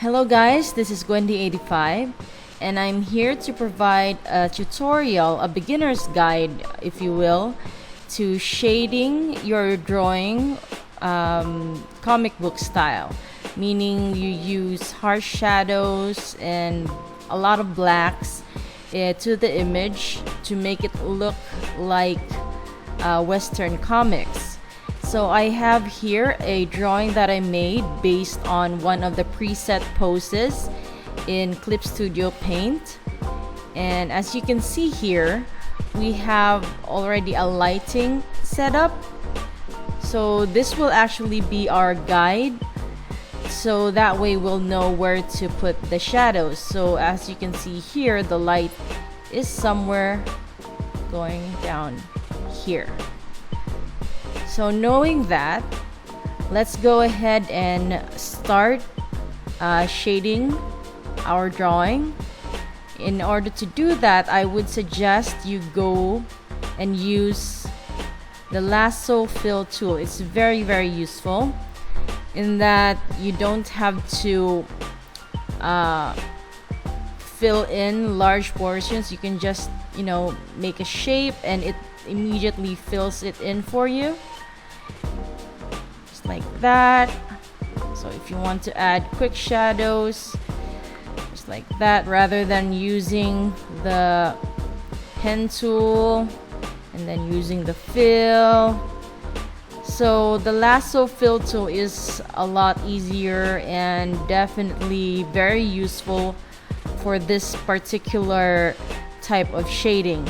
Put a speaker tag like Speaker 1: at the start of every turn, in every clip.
Speaker 1: Hello guys, this is Gwendy85 and I'm here to provide a tutorial, a beginner's guide if you will, to shading your drawing comic book style. Meaning you use harsh shadows and a lot of blacks to the image to make it look like Western comics. So I have here a drawing that I made based on one of the preset poses in Clip Studio Paint. And as you can see here, we have already a lighting setup. So this will actually be our guide. So that way we'll know where to put the shadows. So as you can see here, the light is somewhere going down here. So knowing that, let's go ahead and start shading our drawing. In order to do that, I would suggest you go and use the lasso fill tool. It's very useful in that you don't have to fill in large portions. You can just, make a shape and it immediately fills it in for you. Like that. So if you want to add quick shadows, just like that, rather than using the pen tool and then using the fill. So the lasso fill tool is a lot easier and definitely very useful for this particular type of shading.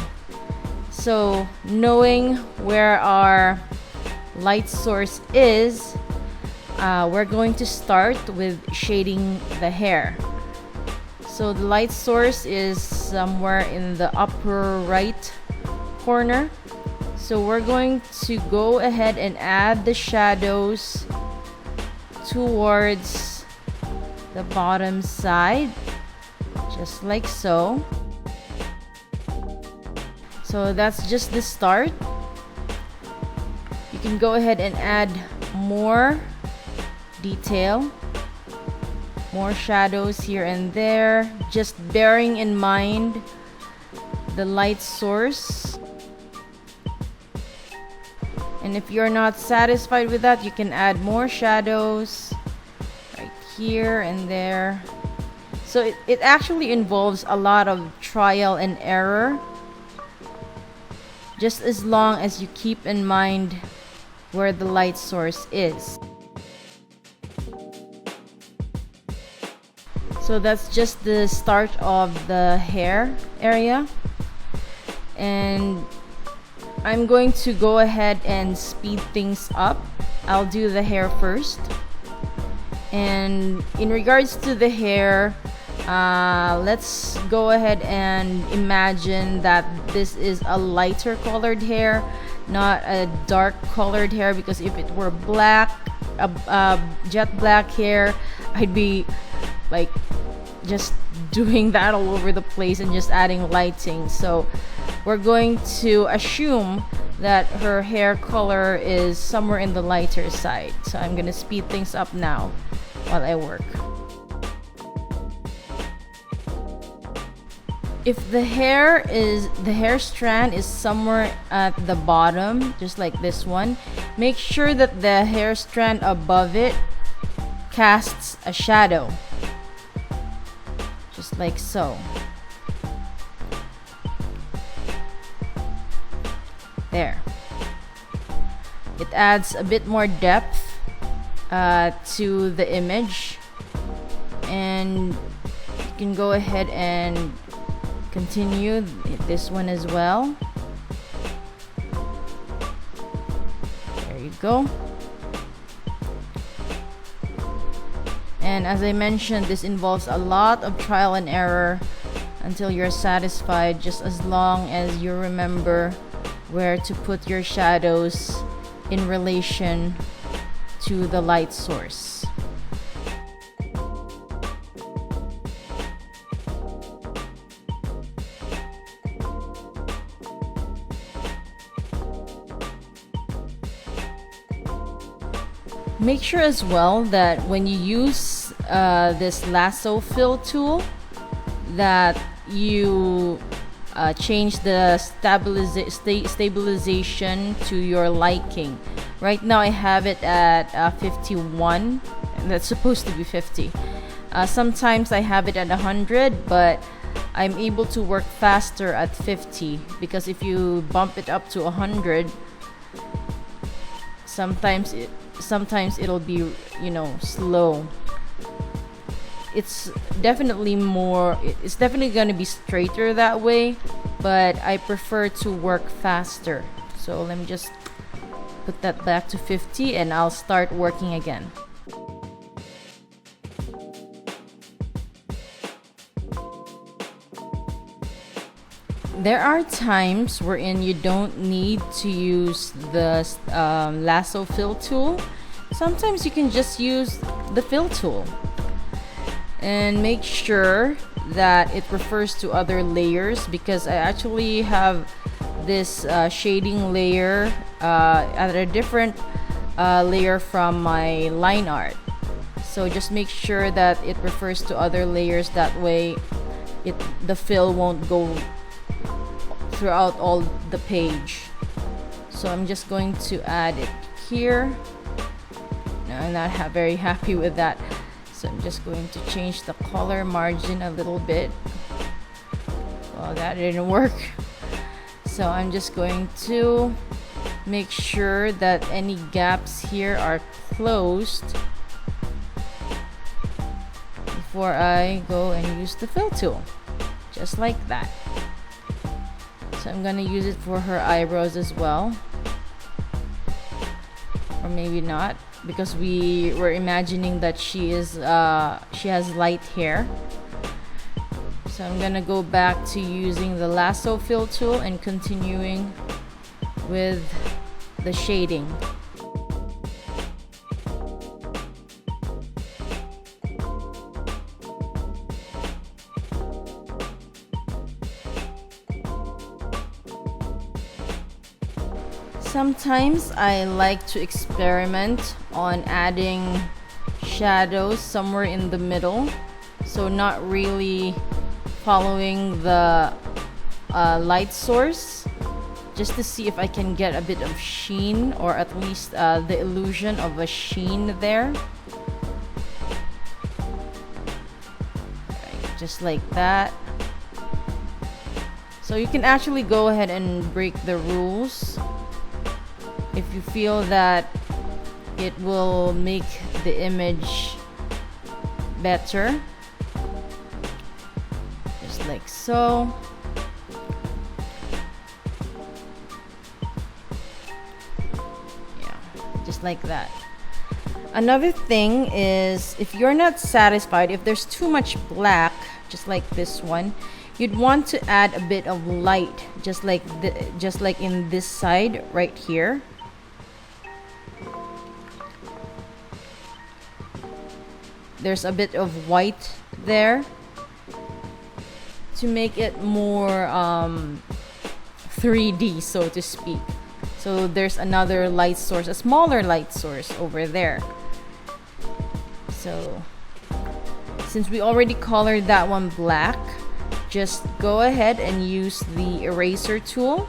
Speaker 1: So knowing where our light source is, we're going to start with shading the hair. So the light source is somewhere in the upper right corner. So we're going to go ahead and add the shadows towards the bottom side, just like so. So that's just the start. You can go ahead and add more detail, more shadows here and there, just bearing in mind the light source. And if you're not satisfied with that, you can add more shadows right here and there. So it actually involves a lot of trial and error, just as long as you keep in mind where the light source is. So that's just the start of the hair area, and I'm going to go ahead and speed things up. I'll do the hair first. And in regards to the hair, let's go ahead and imagine that this is a lighter colored hair, not a dark colored hair, because if it were black, jet black hair, I'd be like just doing that all over the place and just adding lighting. So we're going to assume that her hair color is somewhere in the lighter side. So I'm gonna speed things up now while I work. If the hair strand is somewhere at the bottom, just like this one, make sure that the hair strand above it casts a shadow, just like so. There. It adds a bit more depth to the image, and you can go ahead and continue this one as well. There you go. And as I mentioned, this involves a lot of trial and error until you're satisfied, just as long as you remember where to put your shadows in relation to the light source. Make sure as well that when you use this lasso fill tool, that you change the stabilization to your liking. Right now I have it at 51, and that's supposed to be 50. Sometimes I have it at 100, but I'm able to work faster at 50, because if you bump it up to 100, sometimes it'll be, you know, slow. It's definitely going to be straighter that way, but I prefer to work faster. So let me just put that back to 50 and I'll start working again. There are times wherein you don't need to use the lasso fill tool. Sometimes you can just use the fill tool. And make sure that it refers to other layers, because I actually have this shading layer at a different layer from my line art. So just make sure that it refers to other layers, that way the fill won't go throughout all the page. So I'm just going to add it here. No, I'm not very happy with that. So I'm just going to change the color margin a little bit. Well, that didn't work. So I'm just going to make sure that any gaps here are closed before I go and use the fill tool. Just like that. So I'm gonna use it for her eyebrows as well. Or maybe not, because we were imagining that she has light hair. So I'm gonna go back to using the lasso fill tool and continuing with the shading. Sometimes I like to experiment on adding shadows somewhere in the middle, so not really following the light source, just to see if I can get a bit of sheen, or at least the illusion of a sheen there. Right, just like that. So you can actually go ahead and break the rules if you feel that it will make the image better. Just like so. Yeah, just like that. Another thing is, if you're not satisfied, if there's too much black, just like this one, you'd want to add a bit of light, just like in this side right here. There's a bit of white there to make it more 3D, so to speak. So there's another light source, a smaller light source over there. So since we already colored that one black, just go ahead and use the eraser tool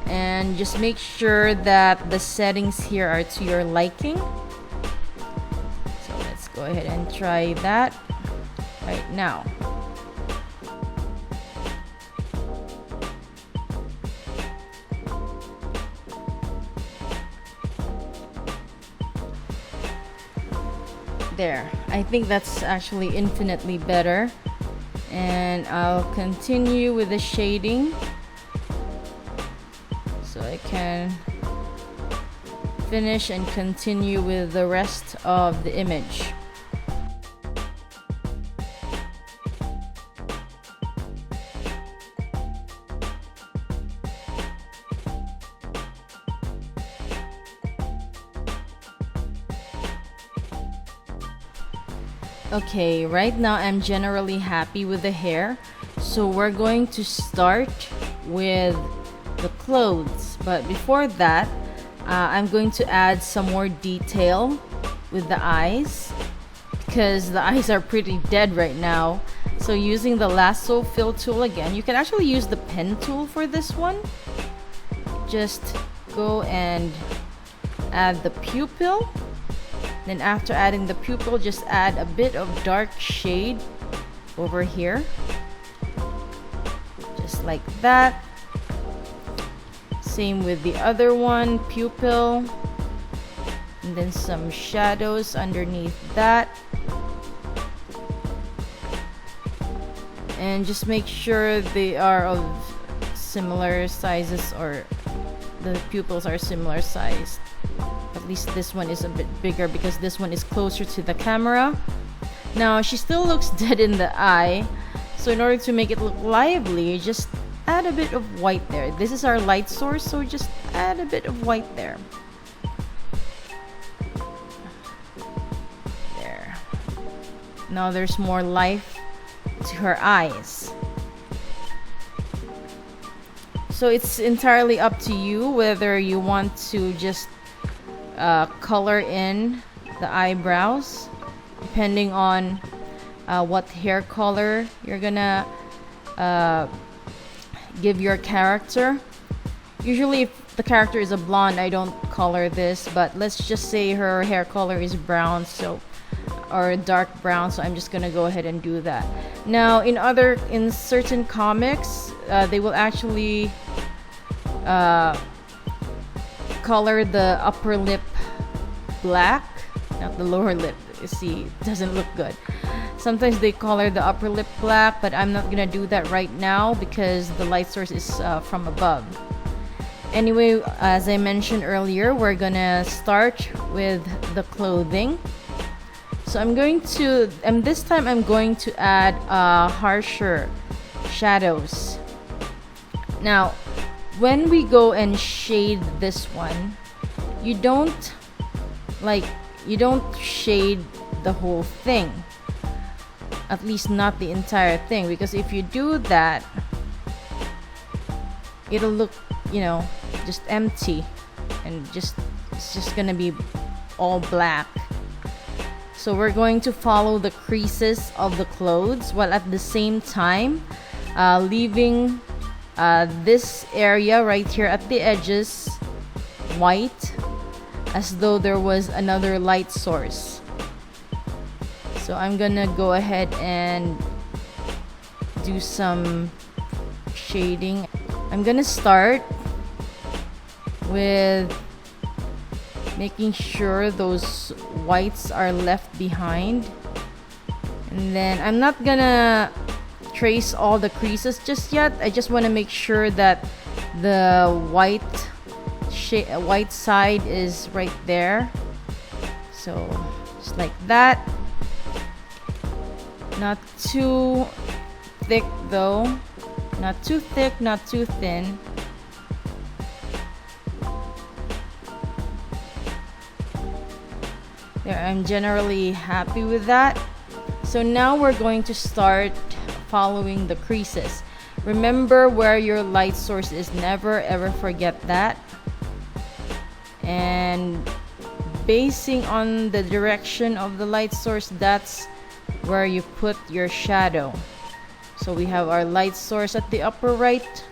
Speaker 1: and just make sure that the settings here are to your liking. Go ahead and try that right now. There, I think that's actually infinitely better. And I'll continue with the shading so I can finish and continue with the rest of the image. Okay, right now I'm generally happy with the hair, so we're going to start with the clothes. But before that, I'm going to add some more detail with the eyes because the eyes are pretty dead right now. So using the lasso fill tool again, you can actually use the pen tool for this one. Just go and add the pupil. Then after adding the pupil, just add a bit of dark shade over here. Just like that. Same with the other one, pupil. And then some shadows underneath that. And just make sure they are of similar sizes, or the pupils are similar size. At least this one is a bit bigger because this one is closer to the camera. Now she still looks dead in the eye, so in order to make it look lively, just add a bit of white there. This is our light source, so just add a bit of white there. There. Now there's more life to her eyes. So it's entirely up to you whether you want to just color in the eyebrows depending on what hair color you're gonna give your character. Usually if the character is a blonde, I don't color this, but let's just say her hair color is brown, so, or dark brown, so I'm just gonna go ahead and do that. Now in certain comics, they will actually color the upper lip black, not the lower lip. You see, it doesn't look good. Sometimes they color the upper lip black, but I'm not gonna do that right now because the light source is from above. Anyway, as I mentioned earlier, we're gonna start with the clothing. So this time I'm going to add harsher shadows. Now, when we go and shade this one, you don't shade the whole thing. At least not the entire thing, because if you do that, it'll look, just empty and it's just gonna be all black. So we're going to follow the creases of the clothes while at the same time leaving this area right here at the edges white, as though there was another light source. So I'm gonna go ahead and do some shading. I'm gonna start with making sure those whites are left behind, and then I'm not gonna trace all the creases just yet. I just want to make sure that the white side is right there. So just like that. Not too thick though. Not too thick, not too thin. There, I'm generally happy with that. So now we're going to start following the creases. Remember where your light source is. Never ever forget that. And basing on the direction of the light source, that's where you put your shadow. So we have our light source at the upper right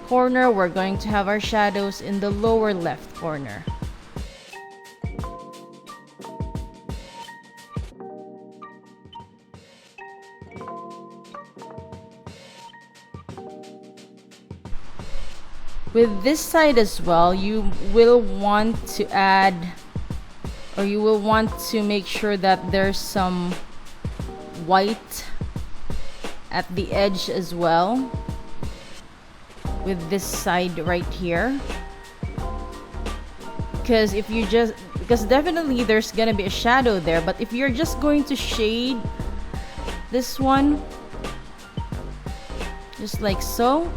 Speaker 1: corner. We're going to have our shadows in the lower left corner. With this side as well, you will want to add, or you will want to make sure that there's some white at the edge as well with this side right here, because definitely there's gonna be a shadow there, but if you're just going to shade this one just like so,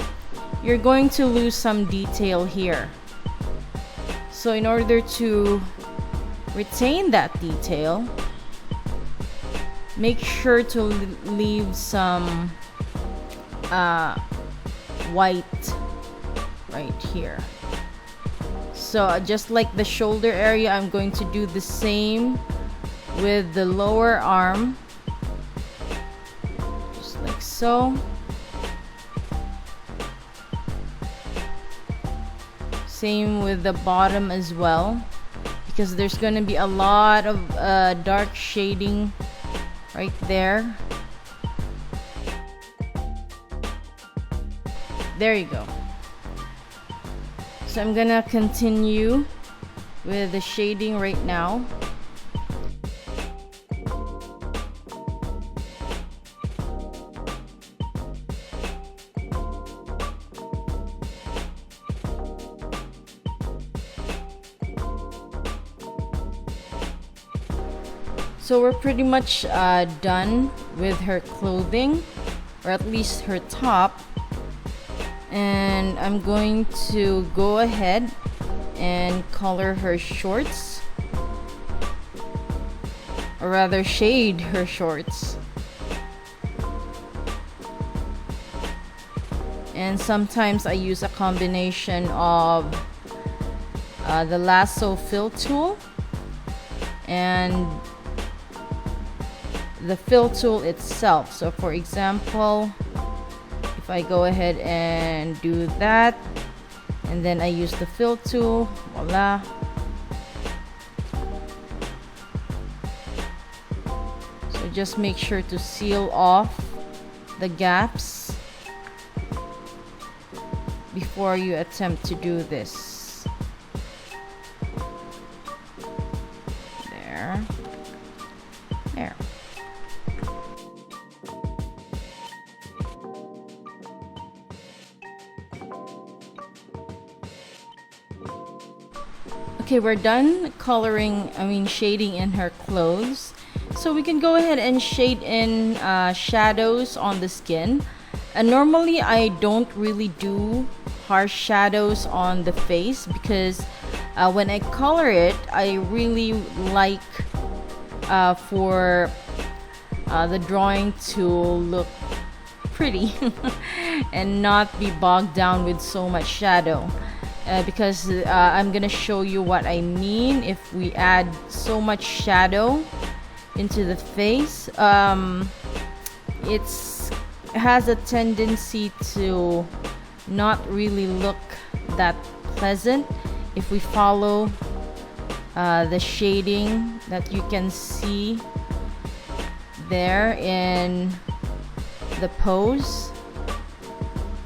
Speaker 1: you're going to lose some detail here. So in order to retain that detail, make sure to leave some white right here. So So just like the shoulder area, I'm going to do the same with the lower arm, just like so. Same with the bottom as well, because there's going to be a lot of dark shading right there. There you go. So I'm gonna continue with the shading right now. So we're pretty much done with her clothing, or at least her top. And I'm going to go ahead and color her shorts, or rather shade her shorts. And sometimes I use a combination of the lasso fill tool and the fill tool itself. So for example, if I go ahead and do that, and then I use the fill tool, voila. So just make sure to seal off the gaps before you attempt to do this. There. There. Okay, we're done shading in her clothes. So we can go ahead and shade in shadows on the skin. And normally I don't really do harsh shadows on the face, because when I color it, I really like for the drawing to look pretty and not be bogged down with so much shadow. Because I'm gonna show you what I mean if we add so much shadow into the face. It has a tendency to not really look that pleasant if we follow the shading that you can see there in the pose,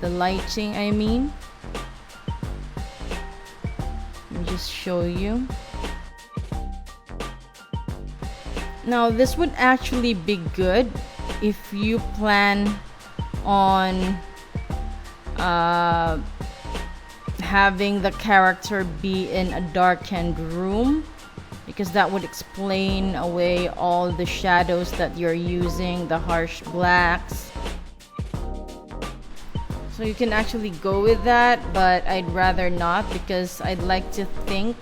Speaker 1: the lighting I mean. Just show you. Now this would actually be good if you plan on having the character be in a darkened room, because that would explain away all the shadows that you're using, the harsh blacks. So you can actually go with that, but I'd rather not, because I'd like to think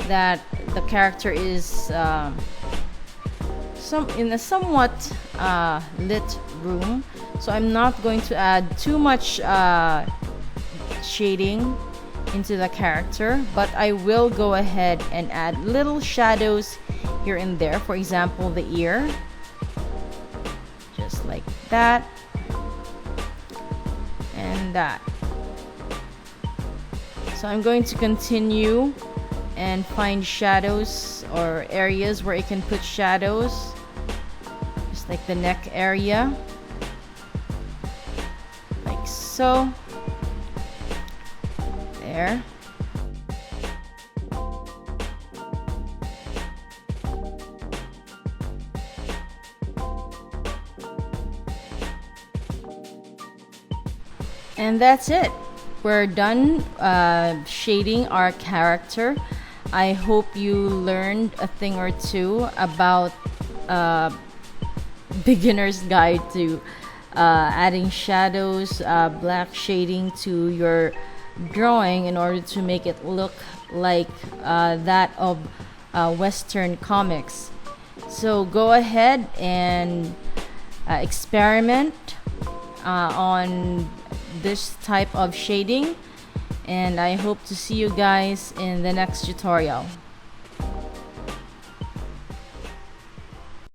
Speaker 1: that the character is in a somewhat lit room. So I'm not going to add too much shading into the character, but I will go ahead and add little shadows here and there. For example, the ear, just like that. And that. So I'm going to continue and find shadows or areas where I can put shadows, just like the neck area, like so. There. And that's it. We're done shading our character. I hope you learned a thing or two about beginner's guide to adding shadows, black shading to your drawing in order to make it look like that of Western comics. So go ahead and experiment on this type of shading, and I hope to see you guys in the next tutorial.